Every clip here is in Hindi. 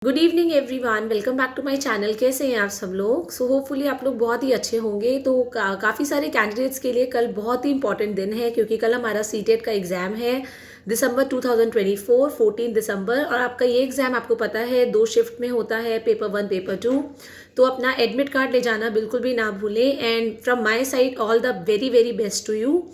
Good evening everyone, welcome back to my channel. कैसे हैं आप सब लोग? होपफुली आप लोग बहुत ही अच्छे होंगे। तो काफ़ी सारे कैंडिडेट्स के लिए कल बहुत ही इंपॉर्टेंट दिन है, क्योंकि कल हमारा सीटेट का एग्ज़ाम है दिसंबर 2024 14 दिसंबर। और आपका ये एग्ज़ाम आपको पता है 2 शिफ्ट में होता है, पेपर 1 पेपर 2। तो अपना एडमिट कार्ड ले जाना बिल्कुल भी ना भूलें। And from my side all the very very best to you.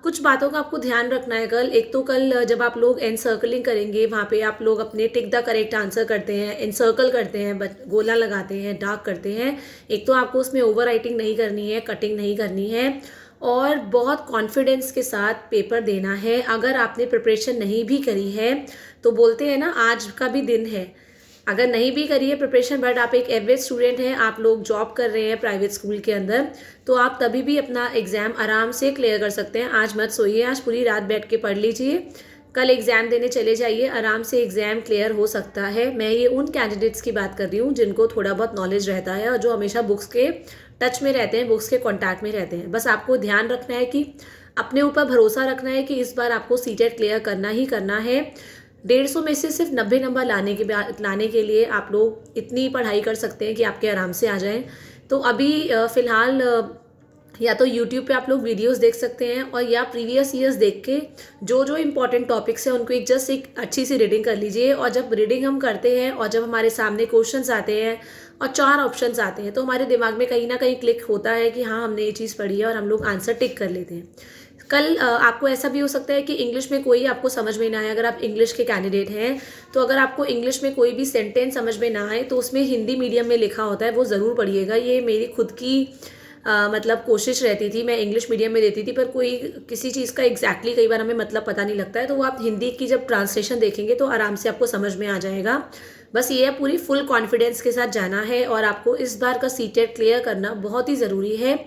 कुछ बातों का आपको ध्यान रखना है कल। एक तो कल जब आप लोग एनसर्कलिंग करेंगे, वहाँ पे आप लोग अपने टिक द करेक्ट आंसर करते हैं, एनसर्कल करते हैं, गोला लगाते हैं, डार्क करते हैं। एक तो आपको उसमें ओवर राइटिंग नहीं करनी है, कटिंग नहीं करनी है, और बहुत कॉन्फिडेंस के साथ पेपर देना है। अगर आपने प्रिपरेशन नहीं भी करी है तो बोलते हैं ना, आज का भी दिन है। अगर नहीं भी करी है प्रिपरेशन, बट आप एक एवरेज स्टूडेंट हैं, आप लोग जॉब कर रहे हैं प्राइवेट स्कूल के अंदर, तो आप तभी भी अपना एग्ज़ाम आराम से क्लियर कर सकते हैं। आज मत सोइए, आज पूरी रात बैठ के पढ़ लीजिए, कल एग्ज़ाम देने चले जाइए, आराम से एग्ज़ाम क्लियर हो सकता है। मैं ये उन कैंडिडेट्स की बात कर रही हूँ जिनको थोड़ा बहुत नॉलेज रहता है और जो हमेशा बुक्स के टच में रहते हैं, बुक्स के कॉन्टैक्ट में रहते हैं। बस आपको ध्यान रखना है कि अपने ऊपर भरोसा रखना है कि इस बार आपको सीटेट क्लियर करना ही करना है। 150 में से सिर्फ 90 नंबर लाने के लिए आप लोग इतनी पढ़ाई कर सकते हैं कि आपके आराम से आ जाएं। तो अभी फ़िलहाल या तो यूट्यूब पे आप लोग वीडियोस देख सकते हैं, और या प्रीवियस ईयर्स देख के जो जो इम्पोर्टेंट टॉपिक्स हैं उनको एक अच्छी सी रीडिंग कर लीजिए। और जब रीडिंग हम करते हैं और जब हमारे सामने क्वेश्चंस आते हैं और 4 ऑप्शंस आते हैं, तो हमारे दिमाग में कहीं ना कहीं क्लिक होता है कि हाँ, हमने ये चीज़ पढ़ी है, और हम लोग आंसर टिक कर लेते हैं। कल आपको ऐसा भी हो सकता है कि इंग्लिश में कोई आपको समझ में ना आए। अगर आप इंग्लिश के कैंडिडेट हैं, तो अगर आपको इंग्लिश में कोई भी सेंटेंस समझ में ना आए, तो उसमें हिंदी मीडियम में लिखा होता है, वो ज़रूर पढ़िएगा। ये मेरी खुद की मतलब कोशिश रहती थी। मैं इंग्लिश मीडियम में देती थी, पर कोई किसी चीज़ का एग्जैक्टली कई बार हमें मतलब पता नहीं लगता है, तो वो आप हिंदी की जब ट्रांसलेशन देखेंगे तो आराम से आपको समझ में आ जाएगा। बस ये है, पूरी फुल कॉन्फिडेंस के साथ जाना है, और आपको इस बार का सीटेट क्लियर करना बहुत ही ज़रूरी है,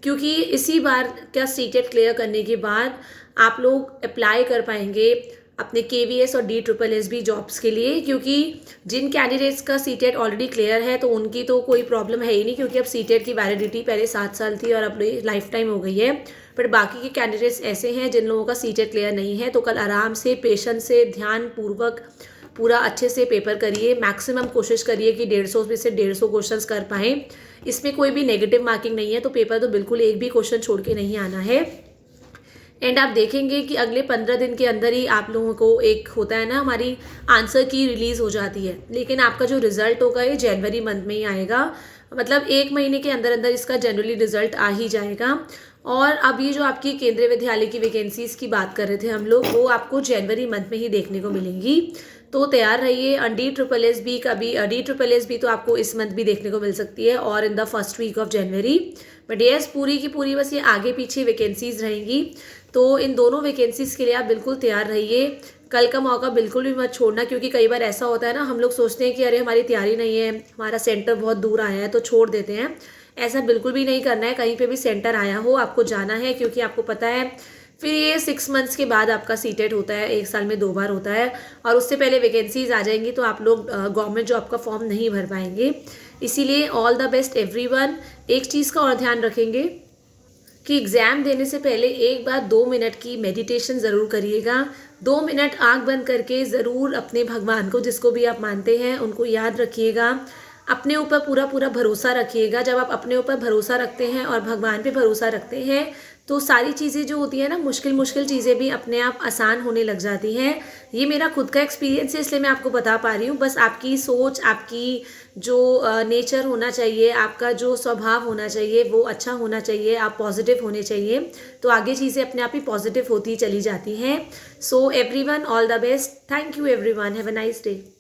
क्योंकि इसी बार का सीटेट क्लियर करने के बाद आप लोग अप्लाई कर पाएंगे अपने केवीएस और DSSS जॉब्स के लिए। क्योंकि जिन कैंडिडेट्स का सीटेट ऑलरेडी क्लियर है, तो उनकी तो कोई प्रॉब्लम है ही नहीं, क्योंकि अब सीटेट की वैलिडिटी पहले 7 साल थी और अब लाइफ टाइम हो गई है। बट बाकी के कैंडिडेट्स ऐसे हैं जिन लोगों का सीटेट क्लियर नहीं है, तो कल आराम से, पेशेंस से, ध्यानपूर्वक पूरा अच्छे से पेपर करिए। मैक्सिमम कोशिश करिए कि 150 में से 150 क्वेश्चंस कर पाएँ। इसमें कोई भी नेगेटिव मार्किंग नहीं है, तो पेपर तो बिल्कुल एक भी क्वेश्चन छोड़ के नहीं आना है। एंड आप देखेंगे कि अगले 15 दिन के अंदर ही आप लोगों को एक होता है ना, हमारी आंसर की रिलीज़ हो जाती है, लेकिन आपका जो रिजल्ट होगा ये जनवरी मंथ में ही आएगा। मतलब 1 महीने के अंदर अंदर इसका जनरली रिजल्ट आ ही जाएगा। और अब ये जो आपकी केंद्रीय विद्यालय की वैकेंसीज की बात कर रहे थे हम लोग, वो आपको जनवरी मंथ में ही देखने को मिलेंगी। तो तैयार रहिए। DSSS भी तो आपको इस मंथ भी देखने को मिल सकती है, और in the first week of January. But yes, पूरी की पूरी बस ये आगे पीछे वैकेंसीज रहेंगी। तो इन दोनों वैकेंसीज के लिए आप बिल्कुल तैयार रहिए। कल का मौका बिल्कुल भी मत छोड़ना, क्योंकि कई बार ऐसा होता है ना, हम लोग सोचते हैं कि अरे हमारी तैयारी नहीं है, हमारा सेंटर बहुत दूर आया है, तो छोड़ देते हैं। ऐसा बिल्कुल भी नहीं करना है। कहीं पे भी सेंटर आया हो, आपको जाना है, क्योंकि आपको पता है फिर ये 6 मंथ्स के बाद आपका सीटेट होता है, 1 साल में 2 बार होता है, और उससे पहले वैकेंसीज आ जाएंगी, तो आप लोग गवर्नमेंट जॉब का फॉर्म नहीं भर पाएंगे। इसीलिए ऑल द बेस्ट एवरीवन। एक चीज़ का और ध्यान रखेंगे कि एग्ज़ाम देने से पहले एक बार 2 मिनट की मेडिटेशन ज़रूर करिएगा। 2 मिनट आंख बंद करके ज़रूर अपने भगवान को, जिसको भी आप मानते हैं, उनको याद रखिएगा। अपने ऊपर पूरा पूरा भरोसा रखिएगा। जब आप अपने ऊपर भरोसा रखते हैं और भगवान पे भरोसा रखते हैं, तो सारी चीज़ें जो होती हैं ना, मुश्किल मुश्किल चीज़ें भी अपने आप आसान होने लग जाती हैं। ये मेरा खुद का एक्सपीरियंस है, इसलिए मैं आपको बता पा रही हूँ। बस आपकी सोच, आपकी जो नेचर होना चाहिए, आपका जो स्वभाव होना चाहिए, वो अच्छा होना चाहिए, आप पॉजिटिव होने चाहिए, तो आगे चीज़ें अपने आप ही पॉजिटिव होती चली जाती हैं। So everyone, all the best. Thank you everyone, have a nice day.